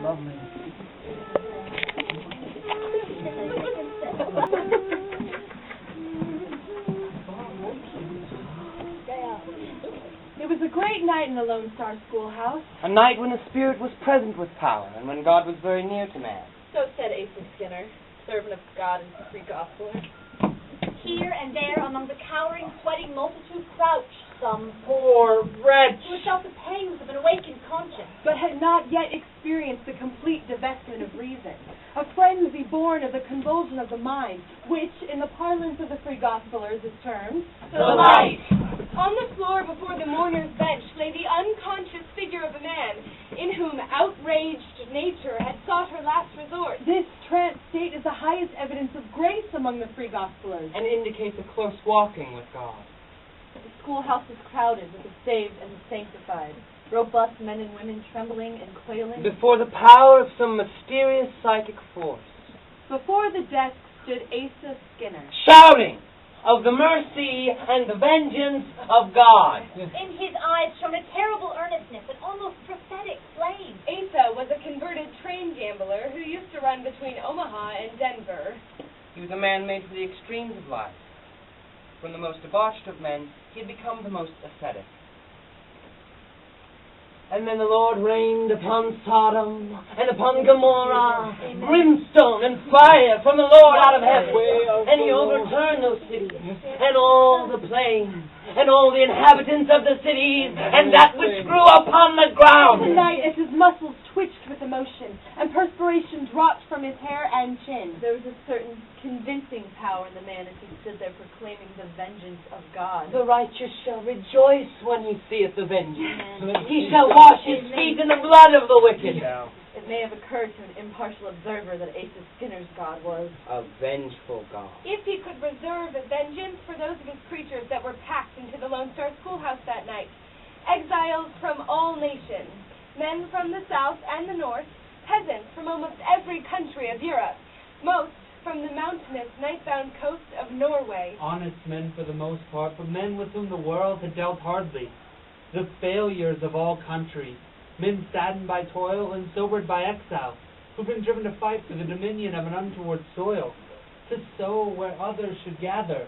lovely. It was a great night in the Lone Star Schoolhouse. A night when the Spirit was present with power, and when God was very near to man. So said Asa Skinner, servant of God and free gospeler. Here and there among the cowering, sweating multitude crouched some Poor wretch! who felt the pangs of an awakened conscience. But had not yet experienced the complete divestment of reason, a frenzy born of the convulsion of the mind, which, in the parlance of the Free Gospelers, is termed The light! On the floor before the mourner's bench lay the unconscious figure of a man, in whom outraged nature had sought her last resort. This trance state is the highest evidence of grace among the Free Gospelers. And indicates a close walking with God. The schoolhouse was crowded with the saved and the sanctified, robust men and women trembling and quailing. Before the power of some mysterious psychic force. Before the desk stood Asa Skinner, Shouting of the mercy and the vengeance of God. In his eyes shone a terrible earnestness, an almost prophetic flame. Asa was a converted train gambler who used to run between Omaha and Denver. He was a man made for the extremes of life. From the most debauched of men, he had become the most ascetic. And then the Lord rained upon Sodom and upon Gomorrah brimstone and fire from the Lord out of heaven. And he overturned those cities and all the plains and all the inhabitants of the cities and that which grew upon the ground. tonight, as his muscles twitched with emotion and perspiration dropped from his hair and chin, There was a certain convincing power in the man as he stood there proclaiming the vengeance of God. The righteous shall rejoice when he seeth the vengeance. He shall wash his feet in the blood of the wicked. It may have occurred to an impartial observer that Asa Skinner's God was, A vengeful God. if he could reserve a vengeance for those of his creatures that were packed into the Lone Star Schoolhouse that night, exiles from all nations, men from the south and the north, peasants from almost every country of Europe, most from the mountainous, night-bound coast of Norway. Honest men for the most part, but men with whom the world had dealt hardly. The failures of all countries, men saddened by toil and sobered by exile, who've been driven to fight for the dominion of an untoward soil, to sow where others should gather,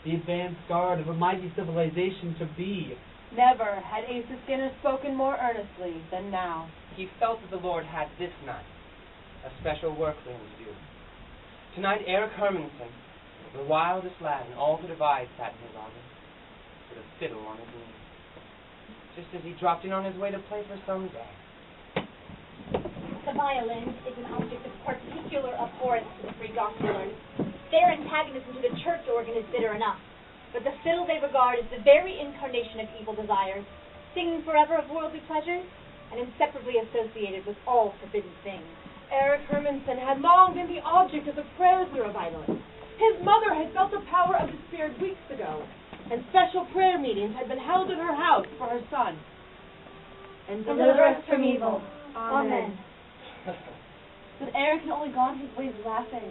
the advance guard of a mighty civilization to be. never had Asa Skinner spoken more earnestly than now. He felt that the Lord had this night a special work for him to do. Tonight, Eric Hermanson, the wildest lad in all the Divide, sat in his audience with a fiddle on his knee, just as he dropped in on his way to play for some day. The violin is an object of particular abhorrence to the Free Gospelers. Their antagonism to the church organ is bitter enough, but the fiddle they regard as the very incarnation of evil desires, singing forever of worldly pleasures, and inseparably associated with all forbidden things. Eric Hermanson had long been the object of the prayers of the revivalists. His mother had felt the power of the Spirit weeks ago, and special prayer meetings had been held at her house for her son. And deliver us from evil. Amen. But Eric had only gone his ways laughing,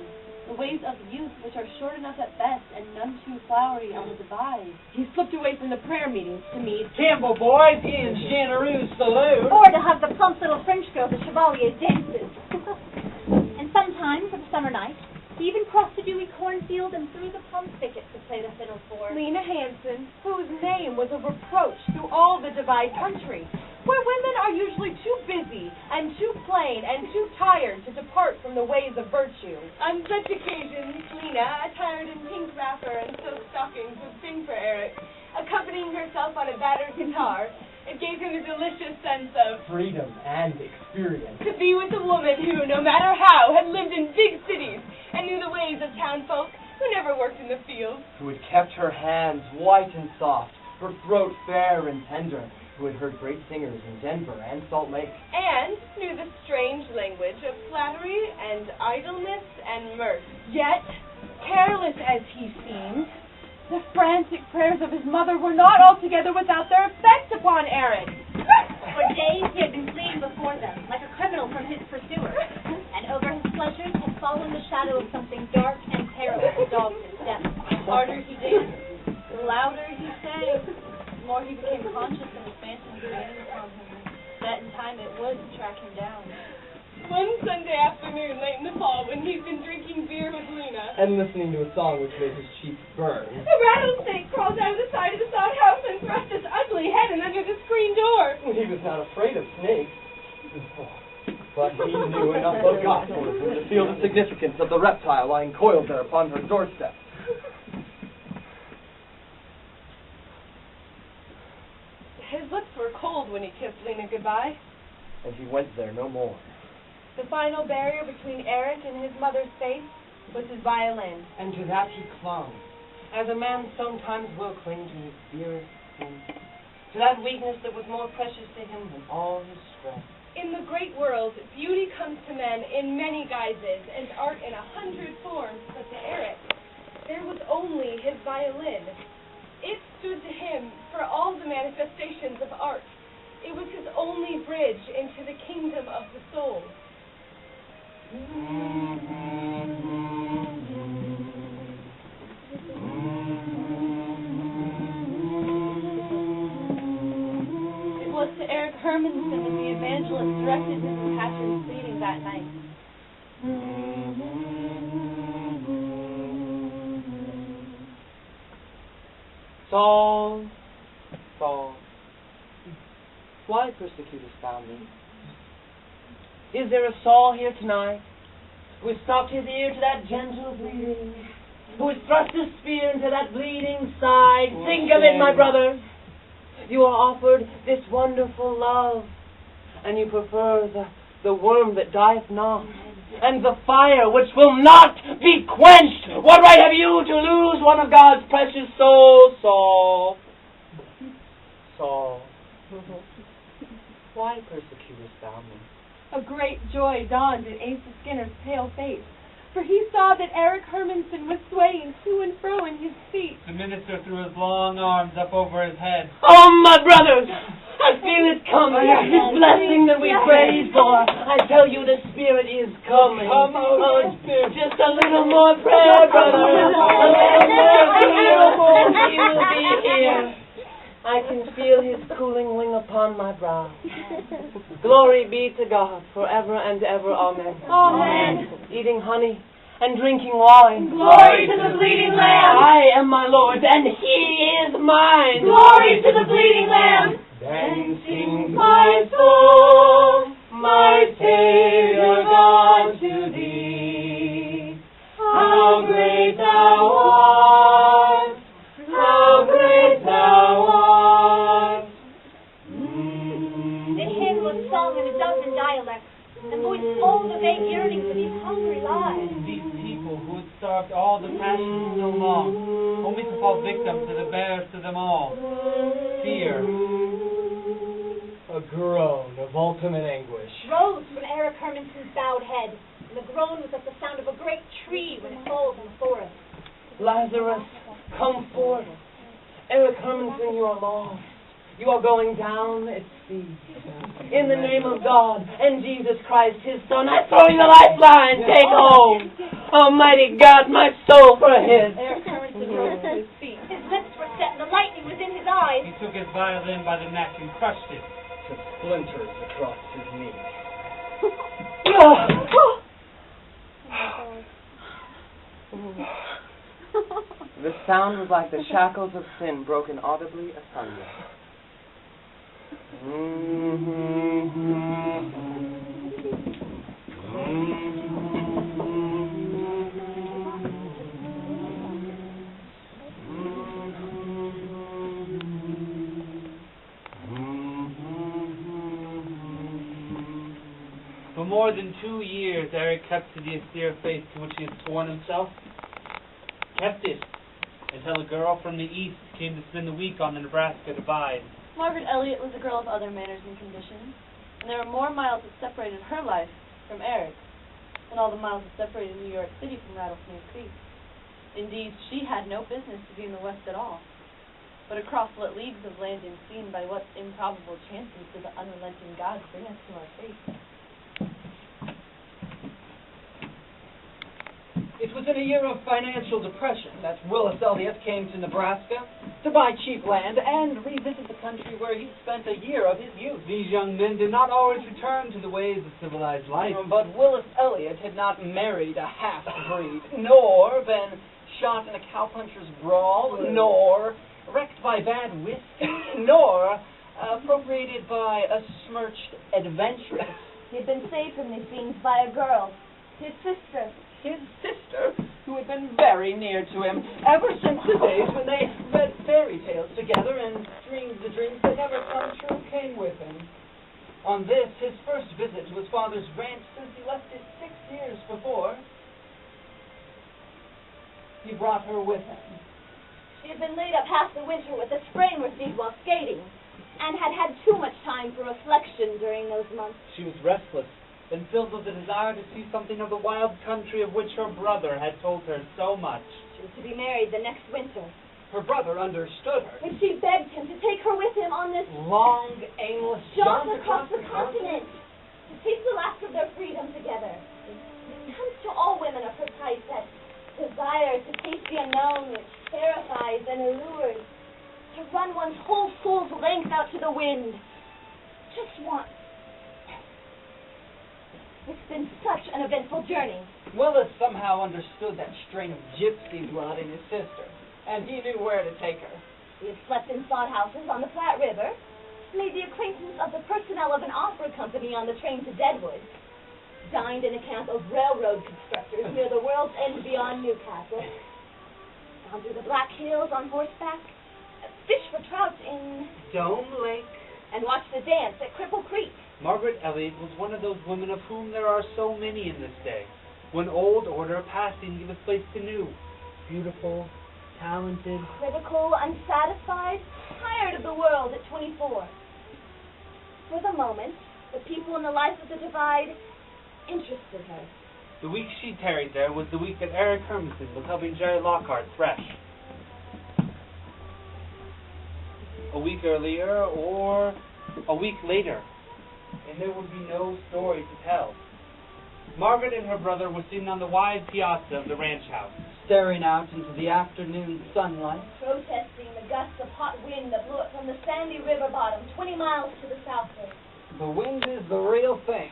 the ways of youth which are short enough at best and none too flowery on the Divide. He slipped away from the prayer meetings to meet Campbell boys in Chanaroo Saloon. Or to hug the plump little French girl at Chevalier's dances. And sometimes, of a summer night, he even crossed the dewy cornfield and through the plum thicket to play the fiddle for Lena Hansen, whose name was a reproach through all the Divide country, where women are usually too busy and too plain and too tired to depart from the ways of virtue. On such occasions, Lena, attired in pink wrapper and silk stockings, would sing for Eric, accompanying herself on a battered guitar. It gave him a delicious sense of Freedom and experience. to be with a woman who, no matter how, had lived in big cities and knew the ways of town folk, who never worked in the fields. Who had kept her hands white and soft, her throat fair and tender, who had heard great singers in Denver and Salt Lake. And knew the strange language of flattery and idleness and mirth. Yet, careless as he seemed, the frantic prayers of his mother were not altogether without their effect upon Eric. For days he had been fleeing before them, like a criminal from his pursuer, and over his pleasures had fallen the shadow of something dark and terrible that dogged his steps. The harder he danced, the louder he sang, the more he became conscious of the phantom gaining upon him. That in time it would track him down. One Sunday afternoon late in the fall when he'd been drinking beer with Lena. And listening to a song which made his cheeks burn. A rattlesnake crawled out of the side of the sod house and thrust its ugly head in under the screen door. He was not afraid of snakes. But he knew enough of gospel to feel the significance of the reptile lying coiled there upon her doorstep. His lips were cold when he kissed Lena goodbye. And he went there no more. The final barrier between Eric and his mother's face was his violin. And to that he clung, as a man sometimes will cling to his dearest thing, to that weakness that was more precious to him than all his strength. In the great world, beauty comes to men in many guises and art in 100 forms, but to Eric, there was only his violin. It stood to him for all the manifestations of art. It was his only bridge into the kingdom of the soul. It was to Eric Hermanson that the evangelist directed Mrs. Hatcher's pleading that night. Saul, Saul, why persecutest thou me? Is there a Saul here tonight who has stopped his ear to that gentle bleeding, who has thrust his spear into that bleeding side? Think of it, my brother. You are offered this wonderful love, and you prefer the worm that dieth not, and the fire which will not be quenched. What right have you to lose one of God's precious souls, Saul? Saul, why persecutest thou me? A great joy dawned in Asa Skinner's pale face, for he saw that Eric Hermanson was swaying to and fro in his feet. The minister threw his long arms up over his head. Oh, my brothers, I feel it coming. This blessing that we prayed for. I tell you, the Spirit is coming. Come on, just a little more prayer, brothers. A little more zeal. He'll be here. I can feel his cooling wing upon my brow. Glory be to God forever and ever. Amen. Amen. Eating honey and drinking wine. Glory to the bleeding Lamb. I am my Lord's, and he is mine. Glory to the bleeding Lamb. Then sings my soul, my Savior God, to thee. How great thou art! How great thou art! The hymn was sung in a dozen dialects and voiced all the vague yearnings of these hungry lives. These people who had starved all the passions so long, only to fall victim to the bearers to them all. Fear. A groan of ultimate anguish Rose from Eric Hermanson's bowed head, and the groan was like the sound of a great tree when it falls in the forest. Lazarus, come forth. Eric Hermanson, you are lost. You are going down at sea. In the name of God and Jesus Christ, his Son, I throw you the lifeline. Take home. Almighty God, my soul for his. Eric Hermanson rose to his feet. His lips were set, and the lightning was in his eyes. He took his violin by the neck and crushed it To splinters across his knee. The sound was like the shackles of sin broken audibly asunder. For more than 2 years, Eric kept to the austere faith to which he had sworn himself. Kept it until a girl from the east came to spend the week on the Nebraska Divide. Margaret Elliott was a girl of other manners and conditions, and there were more miles that separated her life from Eric's than all the miles that separated New York City from Rattlesnake Creek. Indeed, she had no business to be in the West at all. But across what leagues of land unseen, by what improbable chances did the unrelenting God bring us to our fate? It was was in a year of financial depression that Willis Elliott came to Nebraska to buy cheap land and revisit the country where he spent a year of his youth. These young men did not always return to the ways of civilized life. But Willis Elliott had not married a half-breed, nor been shot in a cowpuncher's brawl, nor wrecked by bad whiskey, nor appropriated by a smirched adventuress. He'd been saved from these scenes by a girl, his sister. His sister, who had been very near to him ever since the days when they read fairy tales together and dreamed the dreams that never come true, came with him. On this, his first visit to his father's ranch since he left it 6 years before, he brought her with him. She had been laid up half the winter with a sprain received while skating, and had had too much time for reflection during those months. She was restless and filled with a desire to see something of the wild country of which her brother had told her so much. She was to be married the next winter, Her brother understood her. and she begged him to take her with him on this Long, aimless jaunt across the continent to taste the last of their freedom together. It comes to all women of her type, that desire to taste the unknown which terrifies and allures, to run one's whole soul's length out to the wind. Just once. It's been such an eventful journey. Willis somehow understood that strain of gypsy blood in his sister, and he knew where to take her. We had slept in sod houses on the Platte River, made the acquaintance of the personnel of an opera company on the train to Deadwood, dined in a camp of railroad constructors near the world's end beyond Newcastle, gone through the Black Hills on horseback, fished for trout in Dome Lake. and watched the dance at Cripple Creek. Margaret Elliott was one of those women of whom there are so many in this day. When old order passing giveth place to new. Beautiful, talented. Critical, unsatisfied, tired of the world at 24. For the moment, the people in the life of the Divide interested her. The week she tarried there was the week that Eric Hermanson was helping Jerry Lockhart thresh. A week earlier or a week later, and there would be no story to tell. Margaret and her brother were sitting on the wide piazza of the ranch house, Staring out into the afternoon sunlight. Protesting the gusts of hot wind that blew it from the sandy river bottom 20 miles to the southward. The wind is the real thing.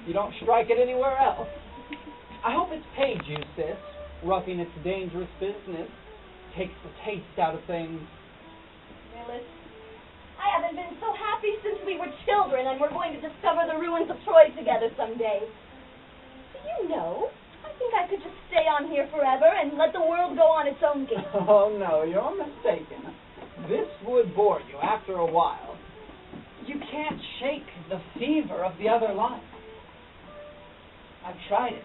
You don't strike it anywhere else. I hope it's paid you, sis. Roughing it's dangerous business. Takes the taste out of things. Willis, I haven't been so happy since we were children and we're going to discover the ruins of Troy together someday. Do you know, I think I could just stay on here forever and let the world go on its own gait. Oh, no, you're mistaken. This would bore you after a while. You can't shake the fever of the other life. I've tried it.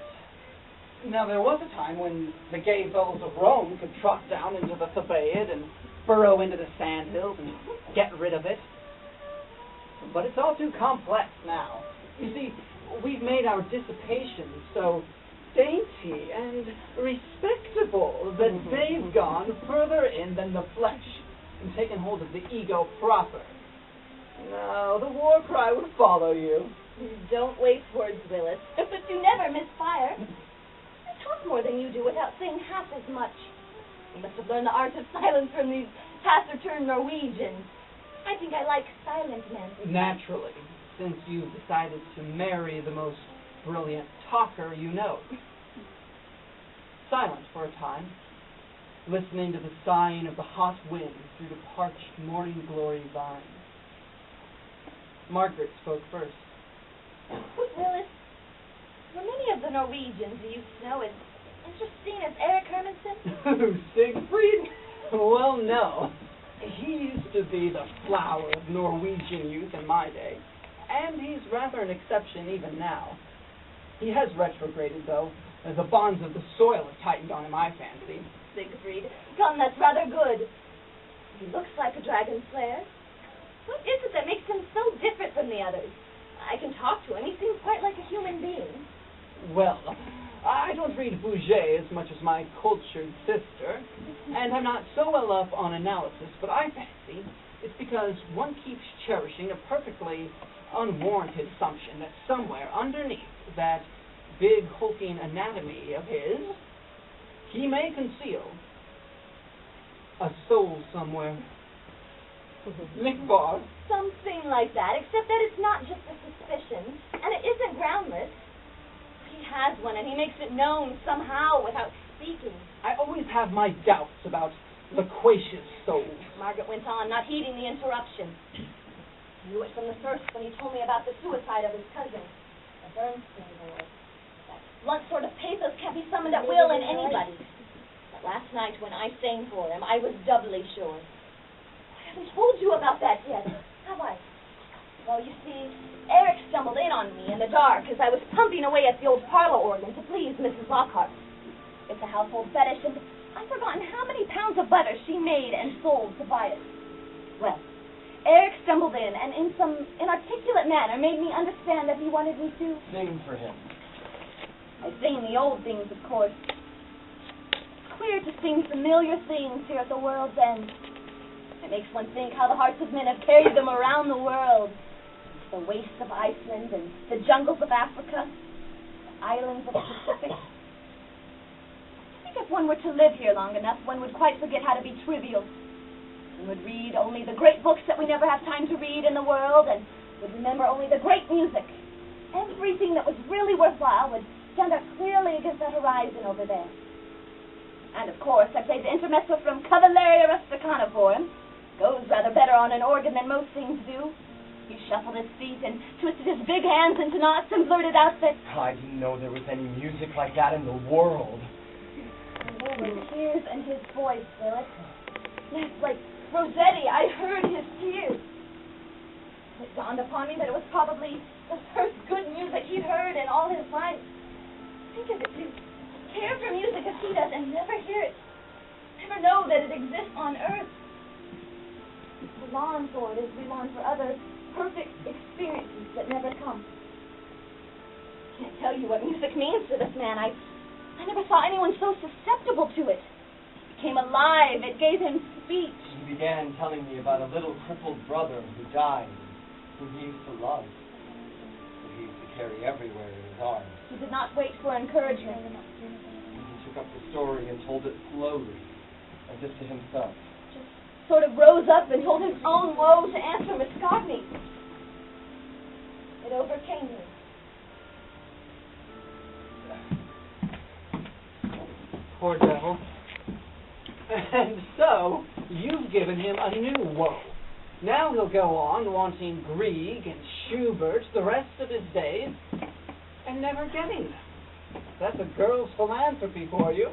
Now, there was a time when the gay fellows of Rome could trot down into the Thebaid and burrow into the sandhills and get rid of it. But it's all too complex now. You see, we've made our dissipation so dainty and respectable that they've gone further in than the flesh and taken hold of the ego proper. No, the war cry would follow you. Don't waste words, Willis, but you never miss fire. I talk more than you do without saying half as much. You must have learned the art of silence from these taciturn Norwegians. I think I like silent men. Naturally, since you've decided to marry the most brilliant talker you know. Silent for a time, listening to the sighing of the hot wind through the parched morning glory vines. Margaret spoke first. Willis, were many of the Norwegians you used to know as interesting as Eric Hermanson? Siegfried? Well, no. He used to be the flower of Norwegian youth in my day, and he's rather an exception even now. He has retrograded, though, as the bonds of the soil have tightened on him, I fancy. Siegfried, come, that's rather good. He looks like a dragon slayer. What is it that makes him so different from the others? I can talk to him. He seems quite like a human being. Well, I don't read Bouget as much as my cultured sister, and I'm not so well up on analysis, but I fancy it's because one keeps cherishing a perfectly unwarranted assumption that somewhere underneath that big hulking anatomy of his he may conceal a soul somewhere. Lickbar. Something like that, except that it's not just a suspicion, and it isn't groundless. He has one, and he makes it known somehow without speaking. I always have my doubts about loquacious souls. Margaret went on, not heeding the interruption. I knew it from the first when he told me about the suicide of his cousin, the Bernstein boy. That blunt sort of pathos can't be summoned at will in anybody. But last night when I sang for him, I was doubly sure. I haven't told you about that yet, have I? Well, you see, Eric stumbled in on me in the dark as I was pumping away at the old parlor organ to please Mrs. Lockhart. It's a household fetish, and I've forgotten how many pounds of butter she made and sold to buy it. Well, Eric stumbled in, and in some inarticulate manner made me understand that he wanted me to Sing for him. I sing the old things, of course. It's queer to sing familiar things here at the world's end. It makes one think how the hearts of men have carried them around the world. The wastes of Iceland and the jungles of Africa, the islands of the Pacific. I think if one were to live here long enough, one would quite forget how to be trivial. One would read only the great books that we never have time to read in the world, and would remember only the great music. Everything that was really worthwhile would stand out clearly against the horizon over there. And of course, I played the intermezzo from Cavalleria Rusticana for him. Goes rather better on an organ than most things do. He shuffled his feet and twisted his big hands into knots and blurted out that I didn't know there was any music like that in the world. and there were tears in his voice, Phyllis. Yes, like Rossetti, I heard his tears. It dawned upon me that it was probably the first good music he'd heard in all his life. Think of it, to care for music as he does and never hear it. Never know that it exists on earth. We long for it as we long for other perfect experiences that never come. I can't tell you what music means to this man. I never saw anyone so susceptible to it. It became alive. It gave him speech. He began telling me about a little crippled brother who died, whom he used to love, who he used to carry everywhere in his arms. He did not wait for encouragement. He took up the story and told it slowly, as if to himself. Sort of rose up and told his own woe to answer Miss Cogney. It overcame me. Poor devil. And so, you've given him a new woe. Now he'll go on wanting Grieg and Schubert the rest of his days, and never getting them. That's a girl's philanthropy for you.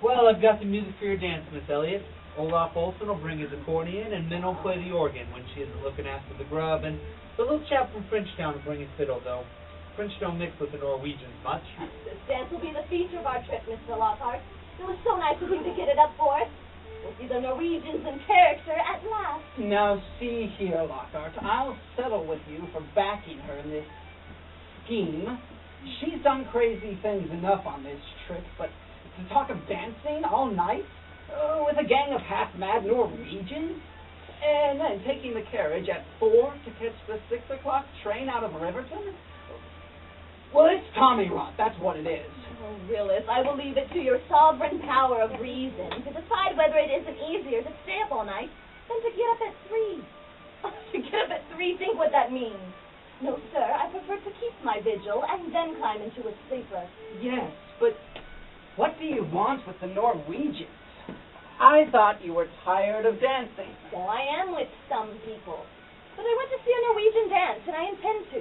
Well, I've got the music for your dance, Miss Elliot. Olaf Olson will bring his accordion, and Min will play the organ when she isn't looking after the grub, and the little chap from Frenchtown will bring his fiddle, though. French don't mix with the Norwegians much. This dance will be the feature of our trip, Mr. Lockhart. It was so nice of you to get it up for us. We'll see the Norwegians in character at last. Now see here, Lockhart, I'll settle with you for backing her in this scheme. She's done crazy things enough on this trip, but to talk of dancing all night with a gang of half-mad Norwegians, and then taking the carriage at 4 to catch the 6 o'clock train out of Riverton? Well, it's Tommy rot, that's what it is. Oh, Willis, I will leave it to your sovereign power of reason to decide whether it isn't easier to stay up all night than to get up at 3. To get up at 3, think what that means. No, sir, I prefer to keep my vigil and then climb into a sleeper. Yes, but what do you want with the Norwegians? I thought you were tired of dancing. So I am with some people. But I went to see a Norwegian dance, and I intend to.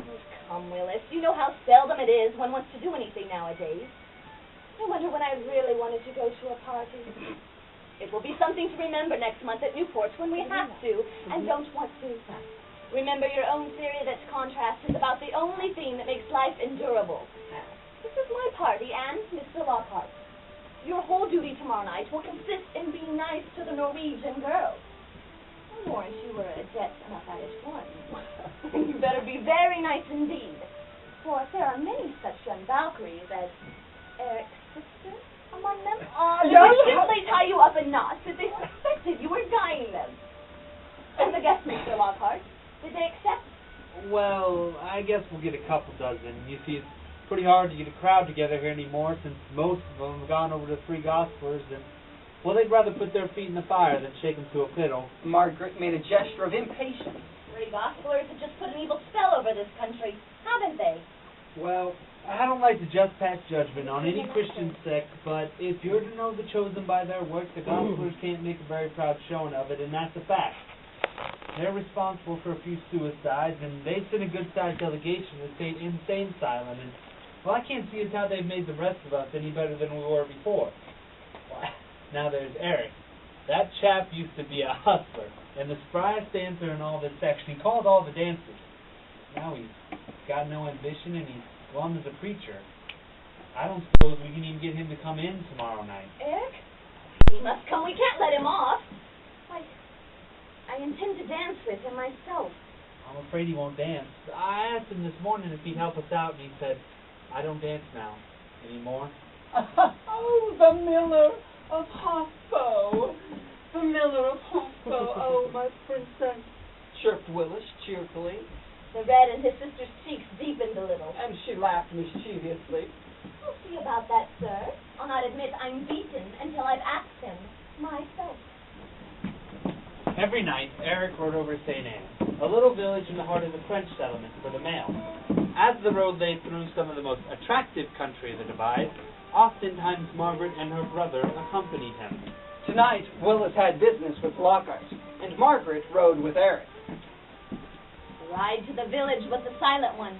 Oh, come, Willis. You know how seldom it is one wants to do anything nowadays. I wonder when I really wanted to go to a party. It will be something to remember next month at Newport when we have to and don't want to. Remember your own theory that contrast is about the only thing that makes life endurable. This is my party, and Mr. Lockhart. Your whole duty tomorrow night will consist in being nice to the Norwegian girls. I warned you were a adept enough at it once. You better be very nice indeed. For there are many such young Valkyries as Eric's sister among them. They would surely tie you up in knots if they suspected you were guying them. And the guests, Mr. Lockhart, did they accept? Well, I guess we'll get a couple dozen. You see, pretty hard to get a crowd together here anymore since most of them have gone over to the Three Gospelers and, well, they'd rather put their feet in the fire than shake them to a fiddle. Margaret made a gesture of impatience. Three Gospelers have just put an evil spell over this country, haven't they? Well, I don't like to just pass judgment on any Christian sect, but if you're to know the chosen by their work, the Gospelers can't make a very proud showing of it, and that's a fact. They're responsible for a few suicides, and they sent a good-sized delegation to the state insane asylum, and, well, I can't see as how they've made the rest of us any better than we were before. Well, now there's Eric. That chap used to be a hustler, and the spryest dancer in all this section. He called all the dances. Now he's got no ambition, and he's glum as a preacher. I don't suppose we can even get him to come in tomorrow night. Eric? He must come. We can't let him off. I intend to dance with him myself. I'm afraid he won't dance. I asked him this morning if he'd help us out, and he said, I don't dance now anymore. Oh, the miller of Hospo. The miller of Hospo. Oh, my princess, chirped Willis cheerfully. The red in his sister's cheeks deepened a little. And she laughed mischievously. We'll see about that, sir. I'll not admit I'm beaten until I've asked him myself. Every night, Eric rode over St. Anne, a little village in the heart of the French settlement for the mail. As the road lay through some of the most attractive country of the Divide, oftentimes Margaret and her brother accompanied him. Tonight, Willis had business with Lockhart, and Margaret rode with Eric. The ride to the village was the silent one.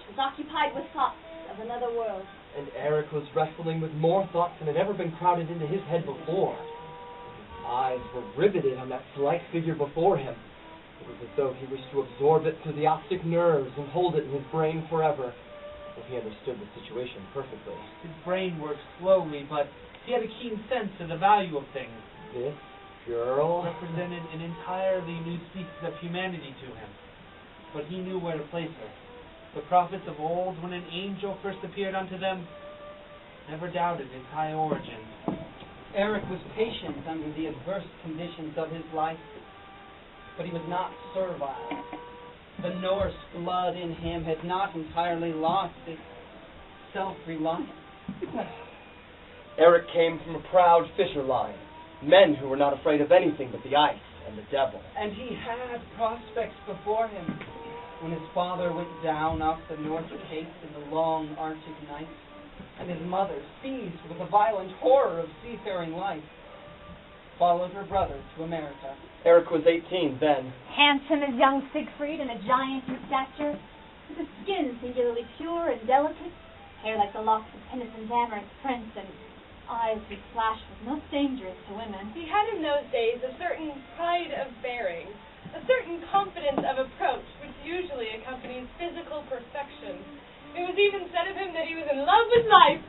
She was occupied with thoughts of another world. And Eric was wrestling with more thoughts than had ever been crowded into his head before. His eyes were riveted on that slight figure before him. It was as though he wished to absorb it through the optic nerves and hold it in his brain forever. But he understood the situation perfectly. His brain worked slowly, but he had a keen sense of the value of things. This girl Represented an entirely new species of humanity to him. But he knew where to place her. The prophets of old, when an angel first appeared unto them, never doubted his high origin. Eric was patient under the adverse conditions of his life, but he was not servile. The Norse blood in him had not entirely lost its self-reliance. Eric came from a proud fisher line, men who were not afraid of anything but the ice and the devil. And he had prospects before him when his father went down off the North Cape in the long Arctic nights, and his mother, seized with a violent horror of seafaring life, followed her brother to America. Eric was 18 then. Handsome as young Siegfried and a giant in stature, with a skin singularly pure and delicate, hair like the locks of Tennyson's Amaranth Prince, and eyes whose flash was most dangerous to women. He had in those days a certain pride of bearing, a certain confidence of approach, which usually accompanies physical perfection. It was even said of him that he was in love with life.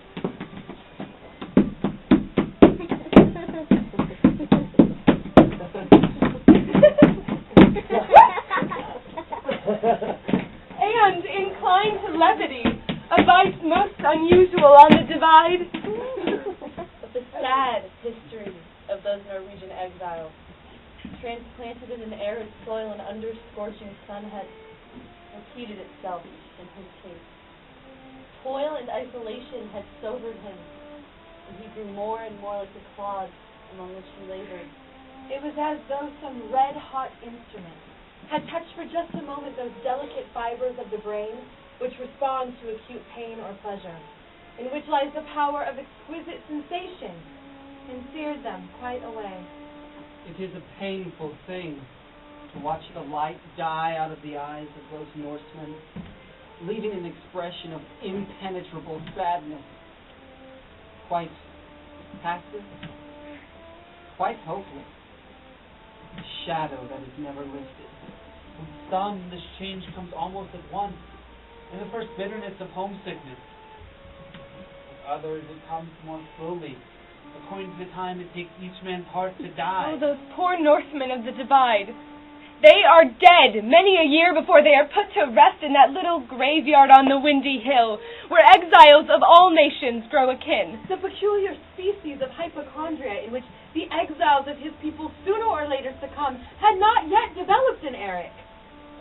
And inclined to levity, a vice most unusual on the Divide. But the sad history of those Norwegian exiles, transplanted in an arid soil and under scorching sun, had repeated itself in his case. Toil and isolation had sobered him, and he grew more and more like the clods among which he labored. It was as though some red-hot instrument had touched for just a moment those delicate fibers of the brain which respond to acute pain or pleasure, in which lies the power of exquisite sensation, and seared them quite away. It is a painful thing to watch the light die out of the eyes of those Norsemen, leaving an expression of impenetrable sadness, quite passive, quite hopeless, a shadow that is never lifted. With some, this change comes almost at once, in the first bitterness of homesickness. With others, it comes more slowly, according to the time it takes each man's heart to die. Oh, those poor Northmen of the Divide. They are dead many a year before they are put to rest in that little graveyard on the windy hill, where exiles of all nations grow akin. The peculiar species of hypochondria in which the exiles of his people sooner or later succumb had not yet developed in Eric.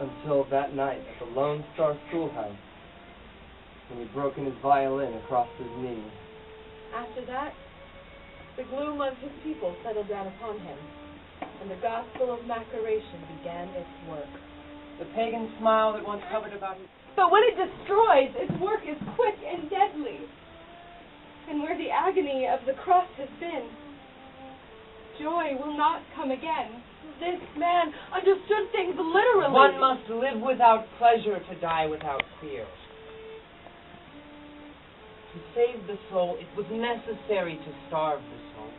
Until that night at the Lone Star Schoolhouse, and he'd broken his violin across his knee. After that, the gloom of his people settled down upon him, and the gospel of Macaration began its work. The pagan smile that once hovered about his... But when it destroys, its work is quick and deadly. And where the agony of the cross has been, joy will not come again. This man understood things literally. One must live without pleasure to die without fear. To save the soul, it was necessary to starve the soul.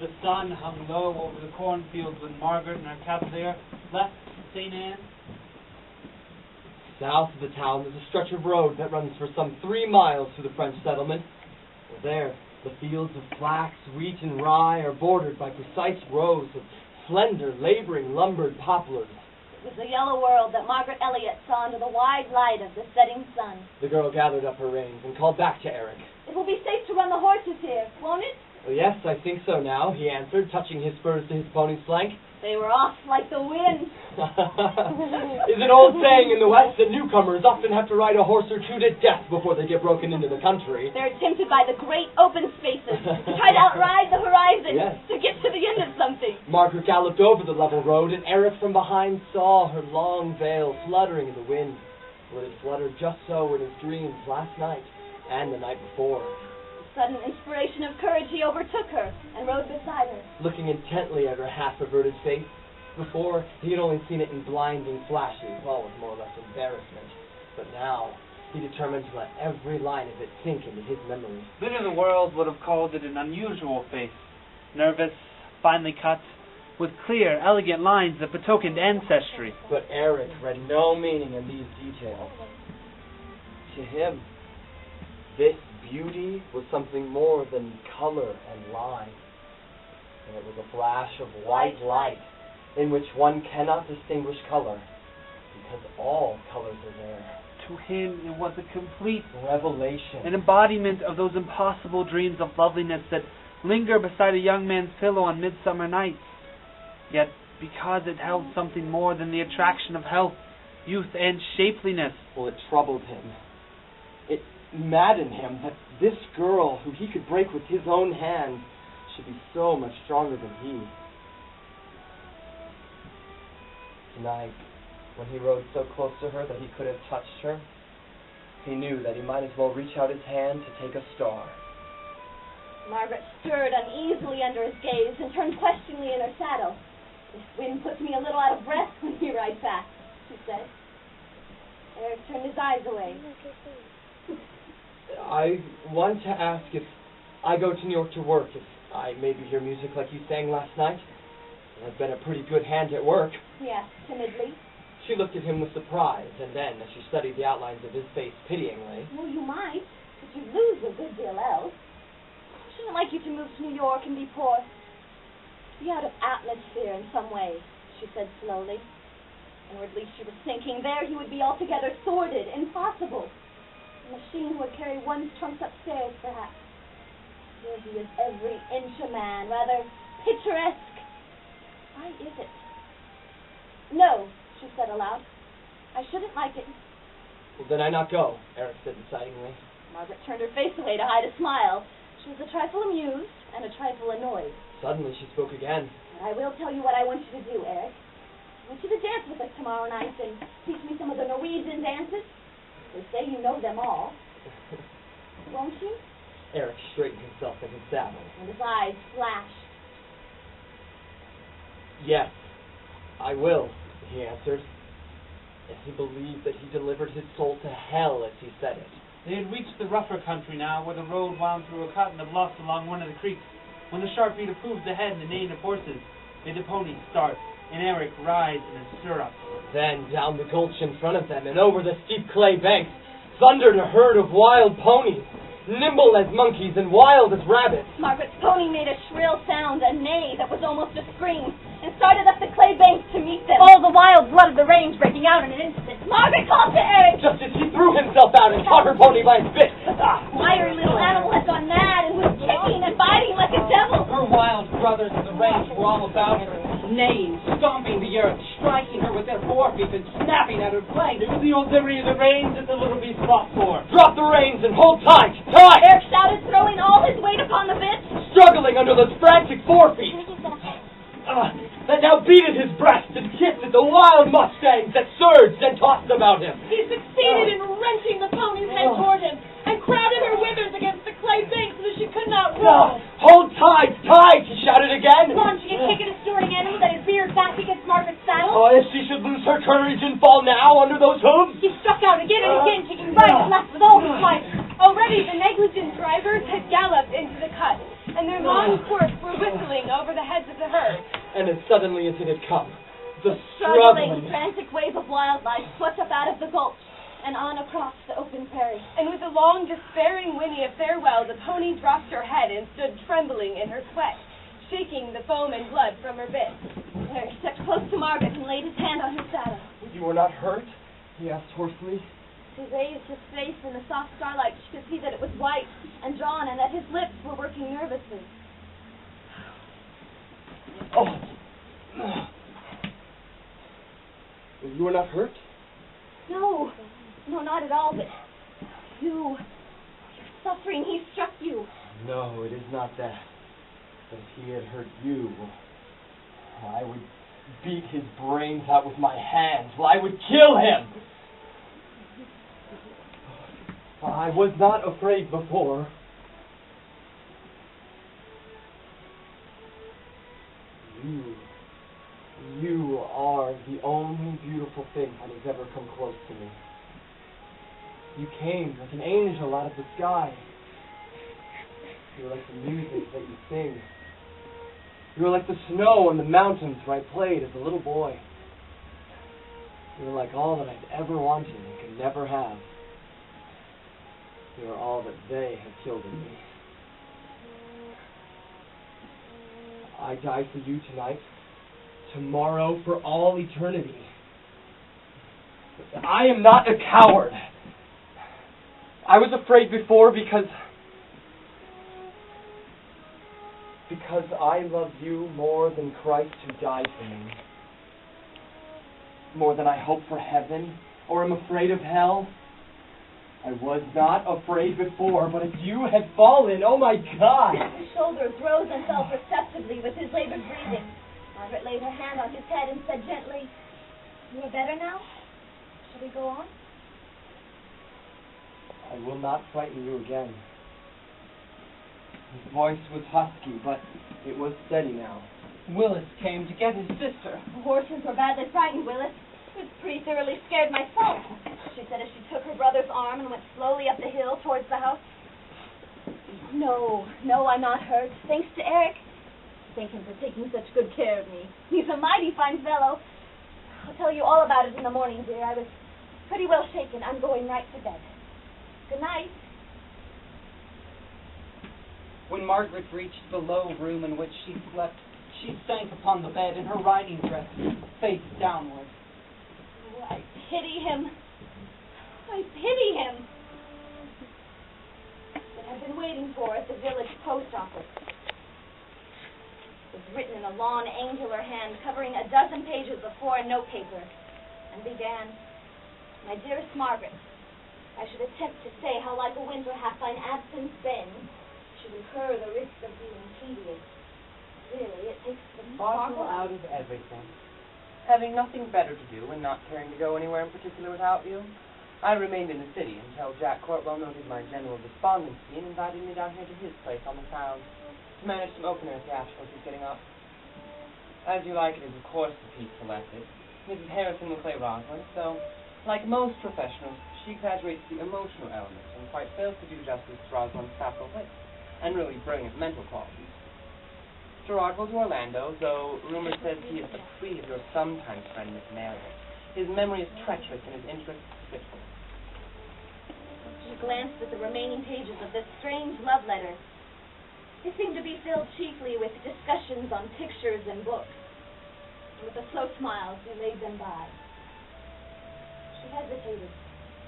The sun hung low over the cornfields when Margaret and her cavalier left St. Anne. South of the town, there's a stretch of road that runs for some 3 miles through the French settlement. There, the fields of flax, wheat, and rye are bordered by precise rows of slender, laboring, lumbered poplars. It was the yellow world that Margaret Elliott saw under the wide light of the setting sun. The girl gathered up her reins and called back to Eric. It will be safe to run the horses here, won't it? Well, yes, I think so now, he answered, touching his spurs to his pony's flank. They were off like the wind. Is an old saying in the West that newcomers often have to ride a horse or two to death before they get broken into the country. They're tempted by the great open spaces, to try to outride the horizon, Yes. to get to the end of something. Margaret galloped over the level road, and Eric from behind saw her long veil fluttering in the wind. Well, it fluttered just so in his dreams last night and the night before. Sudden inspiration of courage, he overtook her and rode beside her. Looking intently at her half-averted face. Before, he had only seen it in blinding flashes, all with more or less embarrassment. But now, he determined to let every line of it sink into his memory. Men of the world would have called it an unusual face. Nervous, finely cut, with clear, elegant lines that betokened ancestry. But Eric read no meaning in these details. To him, this beauty was something more than color and line. And it was a flash of white light in which one cannot distinguish color because all colors are there. To him, it was a complete Revelation. an embodiment of those impossible dreams of loveliness that linger beside a young man's pillow on midsummer nights. Yet, because it held something more than the attraction of health, youth, and shapeliness, Well, it troubled him. It maddened him that this girl, who he could break with his own hand, should be so much stronger than he. Tonight, when he rode so close to her that he could have touched her, he knew that he might as well reach out his hand to take a star. Margaret stirred uneasily under his gaze and turned questioningly in her saddle. This wind puts me a little out of breath when you ride fast, she said. Eric turned his eyes away. I want to ask if I go to New York to work, if I maybe hear music like you sang last night. I've been a pretty good hand at work. He asked timidly. She looked at him with surprise, and then, as she studied the outlines of his face pityingly, Well, you might, but you'd lose a good deal else. I shouldn't like you to move to New York and be poor. Be out of atmosphere in some way, she said slowly. Inwardly she was thinking there he would be altogether sordid, impossible. A machine who would carry one's trunks upstairs, perhaps. Here he is every inch a man, rather picturesque. Why is it? No, she said aloud. I shouldn't like it. well, then I not go, Eric said decidingly. Margaret turned her face away to hide a smile. She was a trifle amused and a trifle annoyed. Suddenly she spoke again. But I will tell you what I want you to do, Eric. I want you to dance with us tomorrow night and teach me some of the Norwegian dances. They say you know them all. Won't you? Eric straightened himself in his saddle. And his eyes flashed. Yes, I will, he answered. And he believed that he delivered his soul to hell as he said it. they had reached the rougher country now, where the road wound through a cotton of bluffs along one of the creeks. When the sharp beat approved the head and the neighing of horses, made the ponies start, and Eric rise in his stirrups. Then down the gulch in front of them and over the steep clay banks thundered a herd of wild ponies, nimble as monkeys and wild as rabbits. Margaret's pony made a shrill sound, a neigh that was almost a scream, and started up the clay banks to meet them. All the wild blood of the range breaking out in an instant. Margaret called to Eric. Just as he threw himself out and caught her pony by its bit. Wiry little animal had gone mad and was kicking and biting like a devil. Her wild brothers of the range were all about her, neighing, stomping the earth, striking her with her forefeet and snapping at her flank. It was the old livery of the reins that the little beast fought for. Drop the reins and hold tight! Tight! Eric shouted, throwing all his weight upon the bit. Struggling under those frantic forefeet. That now beat at his breast and kissed at the wild mustangs that surged and tossed about him. He succeeded in wrenching the pony's head toward him and crowded her withers against the clay bank so that she could not roll. Hold tight, tight, he shouted again. Launching a kick at a snorting animal that had reared back against Margaret's saddle. Oh, if she should lose her courage and fall now under those hooves. He struck out again and again, taking right and left with all his might. Already the negligent drivers had galloped into the cut, and their long quirts were whistling over the heads of the herd. And as suddenly as it had come, the Struggling, struggling... frantic wave of wildlife swept up out of the gulch and on across the open prairie. And with a long, despairing whinny of farewell, the pony dropped her head and stood trembling in her sweat, shaking the foam and blood from her bit. Harry stepped close to Margaret and laid his hand on her saddle. You were not hurt? He asked hoarsely. He raised his face in the soft starlight. She could see that it was white and drawn and that his lips were working nervously. Oh. You were not hurt? No, not at all, but you're suffering. He struck you. No, it is not that. But if he had hurt you, I would beat his brains out with my hands. Well, I would kill him. I was not afraid before. You are the only beautiful thing that has ever come close to me. You came like an angel out of the sky. You were like the music that you sing. You were like the snow on the mountains where I played as a little boy. You were like all that I'd ever wanted and could never have. You are all that they have killed in me. I die for you tonight, tomorrow, for all eternity. I am not a coward. I was afraid before because I love you more than Christ who died for me. More than I hope for heaven or am afraid of hell. I was not afraid before, but if you had fallen, oh my God! His shoulders rose and fell perceptibly with his labored breathing. Margaret laid her hand on his head and said gently, "You are better now? Shall we go on?" I will not frighten you again. His voice was husky, but it was steady now. Willis came to get his sister. The horses were badly frightened, Willis. I was pretty thoroughly scared myself, she said as she took her brother's arm and went slowly up the hill towards the house. No, I'm not hurt. Thanks to Eric. Thank him for taking such good care of me. He's a mighty fine fellow. I'll tell you all about it in the morning, dear. I was pretty well shaken. I'm going right to bed. Good night. When Margaret reached the low room in which she slept, she sank upon the bed in her riding dress, face downward. Oh, I pity him. It had been waiting for at the village post office. It was written in a long, angular hand, covering a dozen pages of foreign notepaper, and began, "My dearest Margaret, I should attempt to say how like a winter hath thine absence been, should incur the risk of being tedious. Really, it takes the Sparkle out of everything. Having nothing better to do and not caring to go anywhere in particular without you, I remained in the city until Jack Courtwell noted my general despondency and invited me down here to his place on the Sound to manage some open-air theatricals he's getting up. As You Like It is, of course, the piece selected. Mrs. Harrison will play Rosalind, so, like most professionals, she exaggerates the emotional elements and quite fails to do justice to Rosalind's facile wit and really brilliant mental qualities. Gerard will do Orlando, though rumor says he is the free of your sometime friend, Miss Marriott. His memory is treacherous and his interests fitful. She glanced at the remaining pages of this strange love letter. They seemed to be filled chiefly with discussions on pictures and books. And with a slow smile, she laid them by. She hesitated,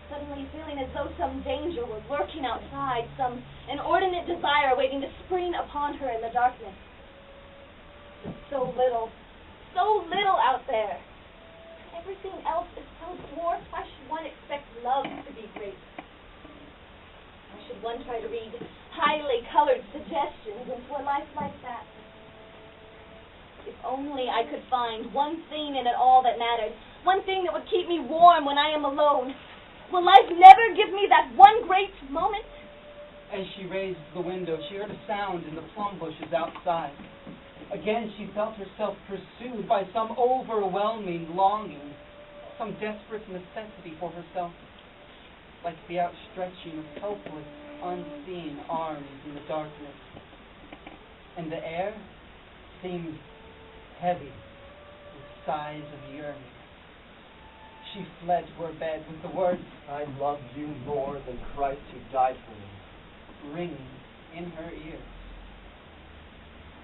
suddenly feeling as though some danger were lurking outside, some inordinate desire waiting to spring upon her in the darkness. So little out there. everything else is so dwarfed, why should one expect love to be great? Why should one try to read highly colored suggestions into a life like that? If only I could find one thing in it all that mattered, one thing that would keep me warm when I am alone. Will life never give me that one great moment? As she raised the window, she heard a sound in the plum bushes outside. Again, she felt herself pursued by some overwhelming longing, some desperate necessity for herself, like the outstretching of helpless, unseen arms in the darkness. And the air seemed heavy with sighs of yearning. She fled to her bed with the words, I love you more than Christ who died for me, ringing in her ears.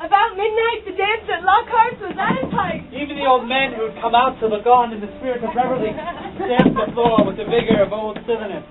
About midnight, the dance at Lockhart's was at its height. Even the old men who had come out to look on in the spirit of revelry stamped the floor with the vigor of old silliness.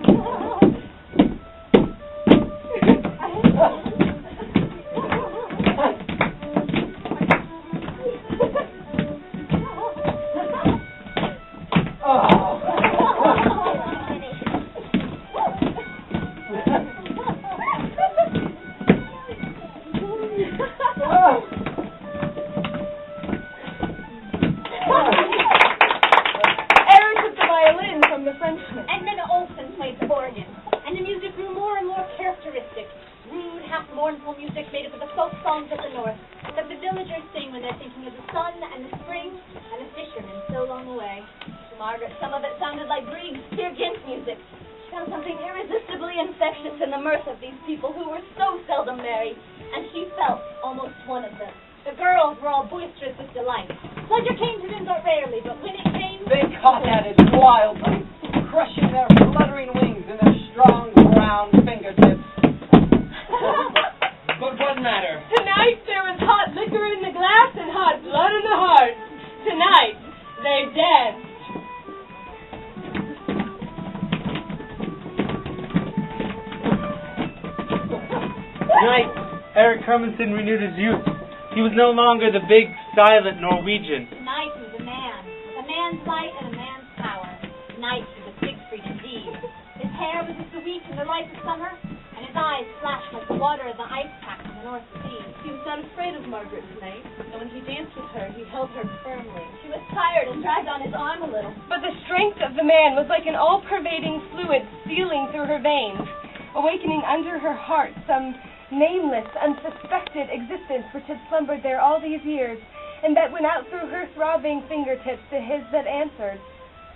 Hermansen renewed his youth. He was no longer the big, silent Norwegian. Tonight he was a man, with a man's might and a man's power. Tonight he was Siegfried indeed. His hair was as sweet in the light of summer, and his eyes flashed like the water of the ice pack in the North Sea. He was not afraid of Margaret tonight, and when he danced with her, he held her firmly. She was tired and dragged on his arm a little. But the strength of the man was like an all-pervading fluid stealing through her veins, awakening under her heart some nameless, unsuspected existence which had slumbered there all these years, and that went out through her throbbing fingertips to his that answered.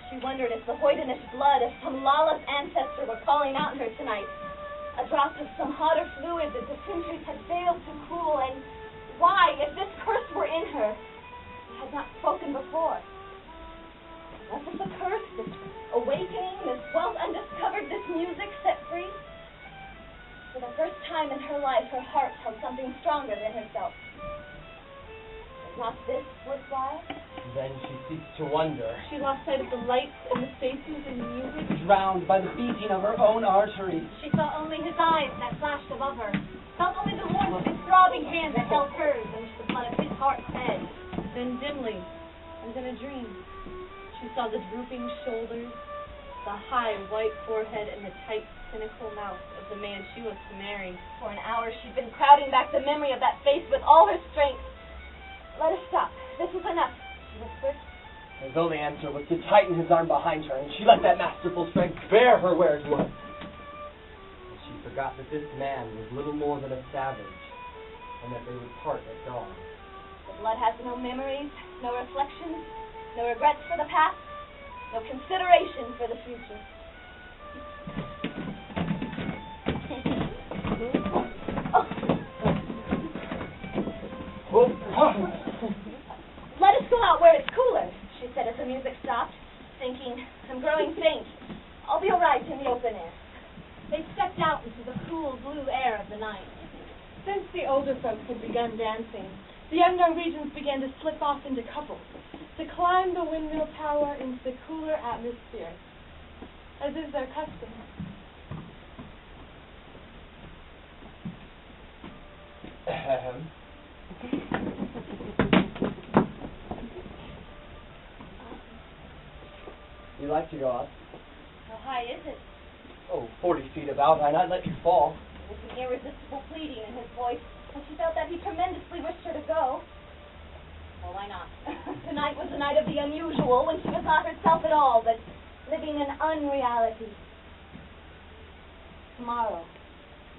She wondered if the hoydenish blood of some lawless ancestor were calling out in her tonight, a drop of some hotter fluid that the centuries had failed to cool, and why, if this curse were in her, she had not spoken before. Was it the curse, this awakening, this wealth undiscovered, this music set free? For the first time in her life, her heart held something stronger than herself. Was not this worthwhile? Then she ceased to wonder. She lost sight of the lights and the faces and the music. Drowned by the beating of her own arteries. She saw only his eyes that flashed above her, felt only the warmth of his throbbing hand that held hers in which the blood of his heart fed. Then dimly, as in a dream, she saw the drooping shoulders, the high white forehead, and the tight, cynical mouth of the man she was to marry. For an hour she'd been crowding back the memory of that face with all her strength. Let us stop. This is enough, she whispered. His only answer was to tighten his arm behind her, and she let that masterful strength bear her where it would. And she forgot that this man was little more than a savage, and that they would part at dawn. The blood has no memories, no reflections, no regrets for the past, no consideration for the future. Let us go out where it's cooler, she said as the music stopped, thinking, I'm growing faint. I'll be all right in the open air. They stepped out into the cool blue air of the night. Since the older folks had begun dancing, the young Norwegians began to slip off into couples, to climb the windmill tower into the cooler atmosphere, as is their custom. you like to go up? How high is it? Oh, 40 feet about. I'd not let you fall. There was an irresistible pleading in his voice, and she felt that he tremendously wished her to go. Well, why not? Tonight was a night of the unusual, when she was not herself at all, but living in unreality. Tomorrow,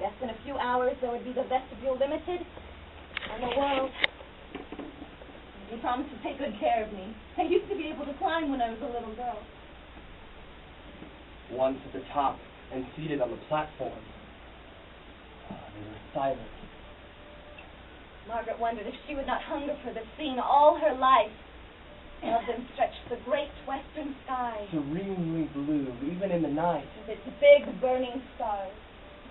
yes, in a few hours, there would be the Vestibule Limited, and the world. He promised to take good care of me. I used to be able to climb when I was a little girl. Once at the top and seated on the platform, they were silent. Margaret wondered if she would not hunger for this scene all her life. Above them stretched the great western sky, Serenely blue, even in the night. with its big burning stars.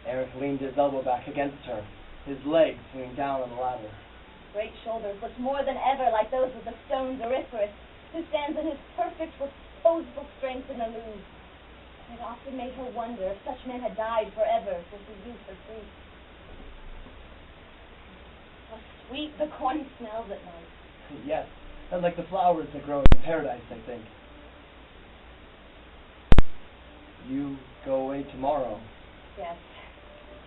Eric leaned his elbow back against her, his legs swinging down on the ladder. Great shoulders looked more than ever like those of the stone Doryphorus, who stands in his perfect reposeful strength in the loom. It often made her wonder if such men had died forever with the youth of Greece. How sweet the corn smells at night. Yes, and like the flowers that grow in paradise, I think. You go away tomorrow. Yes.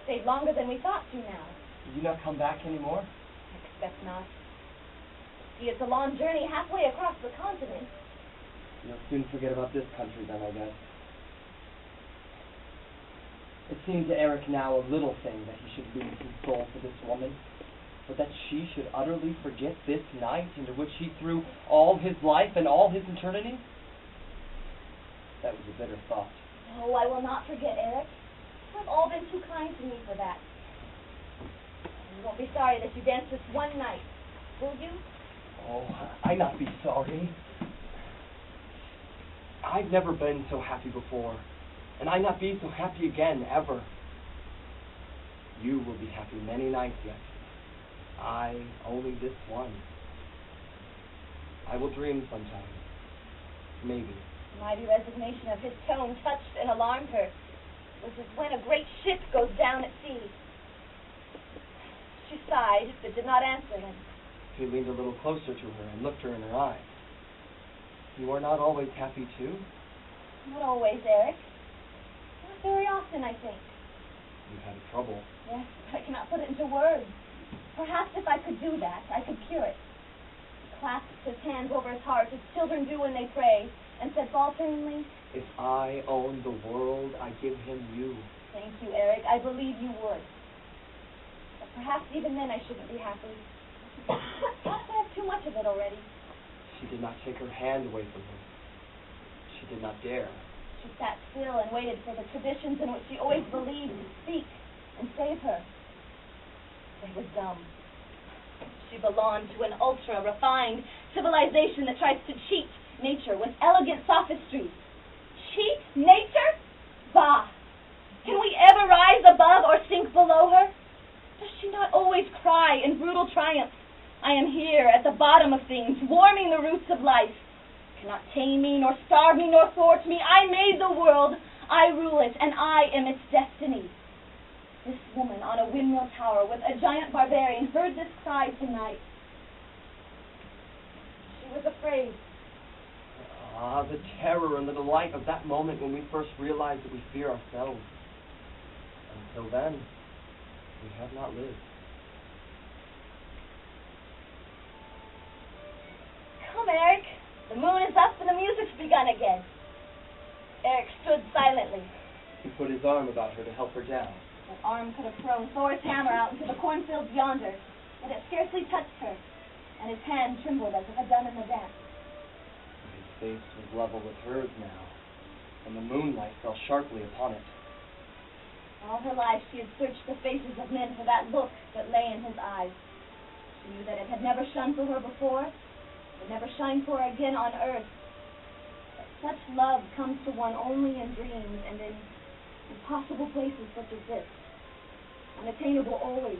Stayed longer than we thought to now. Did you not come back anymore? I expect not. See, it's a long journey halfway across the continent. You'll soon forget about this country then, I guess. It seemed to Eric now a little thing that he should lose his soul for this woman, but that she should utterly forget this night into which he threw all his life and all his eternity? That was a bitter thought. No, I will not forget, Eric. You have all been too kind to me for that. You won't be sorry that you danced this one night, will you? Oh, I not be sorry. I've never been so happy before, and I not be so happy again, ever. You will be happy many nights yet. I only this one. I will dream sometime. Maybe. The mighty resignation of his tone touched and alarmed her. It was as when a great ship goes down at sea. She sighed, but did not answer him. He leaned a little closer to her and looked her in her eyes. You are not always happy, too? Not always, Eric. Not very often, I think. You've had trouble. Yes, but I cannot put it into words. Perhaps if I could do that, I could cure it. He clasped his hands over his heart, as children do when they pray, and said falteringly, If I owned the world, I'd give him you. Thank you, Eric. I believe you would. But perhaps even then I shouldn't be happy. Perhaps I have too much of it already. She did not take her hand away from him. She did not dare. She sat still and waited for the traditions in which she always believed to speak and save her. They were dumb. She belonged to an ultra-refined civilization that tries to cheat nature with elegant sophistries. Cheat nature? Bah! Can we ever rise above or sink below her? Does she not always cry in brutal triumph, I am here at the bottom of things, warming the roots of life. Cannot tame me, nor starve me, nor thwart me. I made the world, I rule it, and I am its destiny. This woman on a windmill tower with a giant barbarian heard this cry tonight. She was afraid. Ah, the terror and the delight of that moment when we first realize that we fear ourselves. Until then, we have not lived. Come, Eric. The moon is up and the music's begun again. Eric stood silently. He put his arm about her to help her down. That arm could have thrown Thor's hammer out into the cornfields yonder, but it scarcely touched her, and his hand trembled as it had done in the dance. His face was level with hers now, and the moonlight fell sharply upon it. All her life she had searched the faces of men for that look that lay in his eyes. She knew that it had never shone for her before, would never shine for her again on earth. That such love comes to one only in dreams and in impossible places such as this, unattainable always.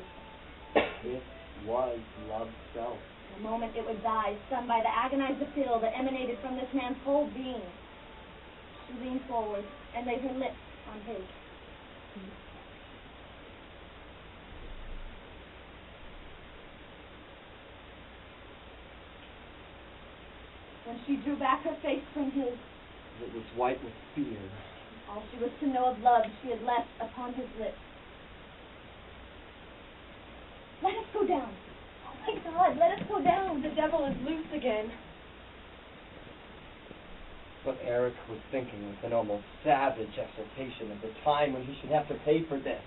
It was love's self. The moment it would die, stunned by the agonized appeal that emanated from this man's whole being. She leaned forward and laid her lips on his. When she drew back her face from his, It was white with fear. All she was to know of love she had left upon his lips. Let us go down. Oh my God, let us go down. The devil is loose again. But Eric was thinking with an almost savage exultation of the time when he should have to pay for this.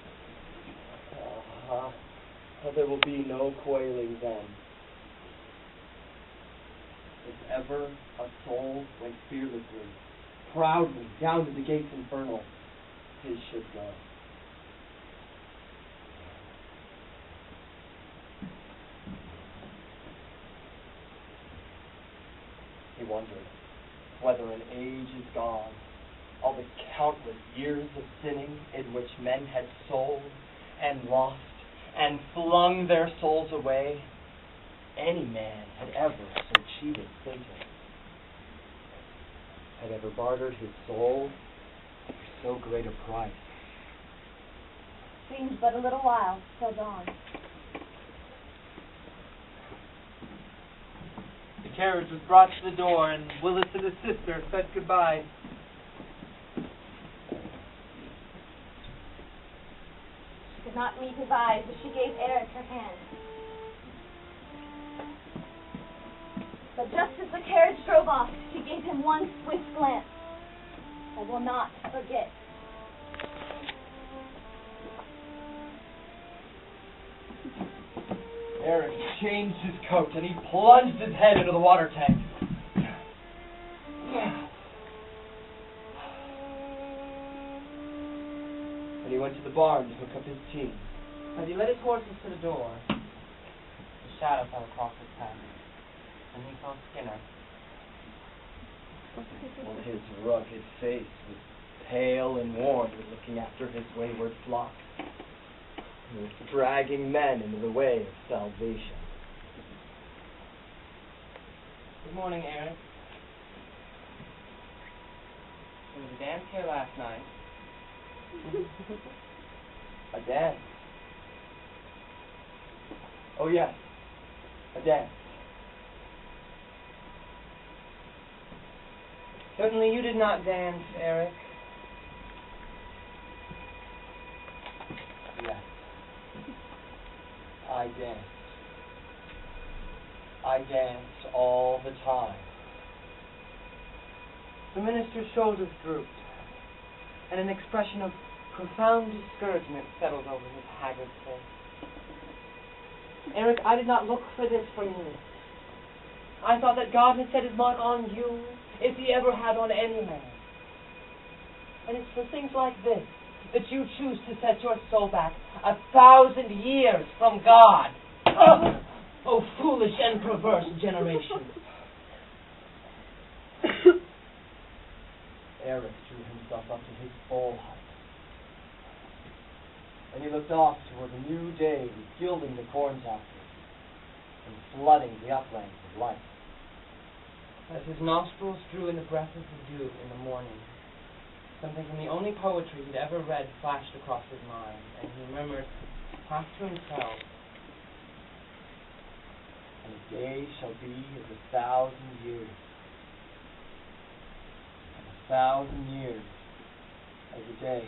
There will be no quailing then. If ever a soul went fearlessly, proudly down to the gates infernal, his should go. He wondered whether an age is gone, all the countless years of sinning in which men had sold and lost and flung their souls away, any man had ever so cheated Satan, had ever bartered his soul for so great a price. Seems but a little while till dawn. The carriage was brought to the door, and Willis and his sister said goodbye. She could not meet his eyes as she gave Eric her hand. But just as the carriage drove off, she gave him one swift glance. I will not forget. Eric changed his coat and he plunged his head into the water tank. And he went to the barn to hook up his team. As he led his horses to the door, a shadow fell across his path, and he saw Skinner. Well, his rugged face was pale and worn with looking after his wayward flock. He was dragging men into the way of salvation. Good morning, Eric. There was a dance here last night. A dance? Oh, yes. A dance. Certainly you did not dance, Eric. Yes. I danced. I danced all the time. The minister's shoulders drooped, and an expression of profound discouragement settled over his haggard face. Eric, I did not look for this from you. I thought that God had set his mark on you, if he ever had on any man. And it's for things like this that you choose to set your soul back 1,000 years from God. Oh, foolish and perverse generation. Eric drew himself up to his full height. And he looked off toward a new day gilding the corn tassels and flooding the uplands of life. As his nostrils drew in the breath of the dew in the morning, something from the only poetry he'd ever read flashed across his mind, and he murmured, half to himself, And a day shall be as 1,000 years, and 1,000 years as a day.